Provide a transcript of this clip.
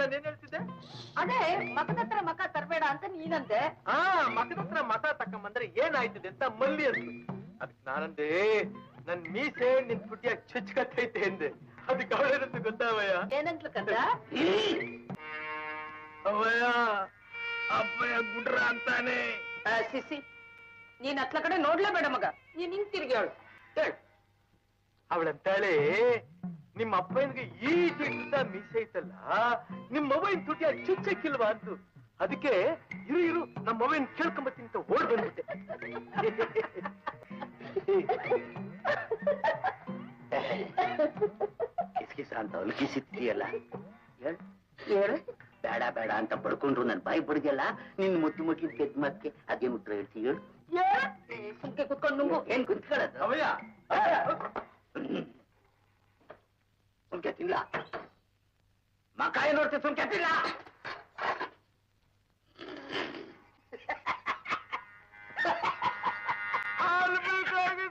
ನಾನೇನ್ ಹೇಳ್ತಿದ್ದೆ? ಅದೇ ಮಗದ ಹತ್ರ ಮಕ ತರಬೇಡ ಅಂತ ನೀನಂದೆ. ಮಗದ ಹತ್ರ ಮತ ತಕೊಂಬಂದ್ರೆ ಏನಾಯ್ತದೆ ಅಂತ ಮಲ್ಲಿ ಅಂದ್ರು. ಅದಕ್ಕೆ ನಾನಂದೆ ನನ್ ಮೀಸೆ ನಿನ್ ತುಟಿಯಾಗ ಚುಚ್ಕತ್ತೈತೆ ಎಂದೆ. ಅದಕ್ಕೆ ಅವಳೇನಂತ ಗೊತ್ತಾವಯ್ಯ? ಏನಂತ್ಲು ಕಂದ? ಅವಯ್ಯ ಅಪ್ಪಯ್ಯ ಗುಡ್ರ ಅಂತಾನೆ. ಸಿಸಿ ನೀನ್ ಹತ್ಲ ಕಡೆ ನೋಡ್ಲೇಬೇಡ ಮಗ, ನೀನ್ ಹಿಂಗ್ ತಿರ್ಗಿ ಅವಳು ಅವಳಂತಾಳೆ ನಿಮ್ಮ ಅಪ್ಪನಿಗೆ ಈ ಚಿಕ್ಕ ಮೀಸೆ ಐತಲ್ಲ, ನಿಮ್ ಮೊಬೈಲ್ ತುಟಿಯ ಚುಚ್ಚಕ್ಕಿಲ್ವಾ ಅಂತು. ಅದಕ್ಕೆ ಇರು ನಮ್ಮ ಮೊಬೈಲ್ ಕೇಳ್ಕೊಂಬತ್ತೀನಿ ಅಂತ ಓಡ್ ಬಂದ್ಬಿಟ್ಟೆ. ಕಿಸ್ಕಿಸ ಅಂತ ಅಲ್ಕಿಸಿದ್ಯಲ್ಲ, ಹೇಳು ಬೇಡ ಬೇಡ ಅಂತ ಪಡ್ಕೊಂಡ್ರು ನನ್ ಬಾಯಿ ಬಡ್ದಲ್ಲ. ನಿನ್ ಮುದ್ದು ಮುಟ್ಟಿನ ಕೆದ್ದ ಮತ್ಕೆ ಅದೇನು ಉತ್ತರ ಹೇಳ್ತಿ ಹೇಳು. ಸುಮ್ಕೆ ಕುತ್ಕೊಂಡು ನುಂಗು. ಏನ್ ಕುಂತ್ಕೊಳ್ಳೋದು? ಅವಯ್ಯ ಸುಮ್ಕೆ ತಿನ್ಲ ಮಕಾಯಿ ನೋಡ್ತಿ, ಸುಮ್ಕೆ ತಿನ್ಲ. ಆಗ್ಬೇಕಾಗಿದೆ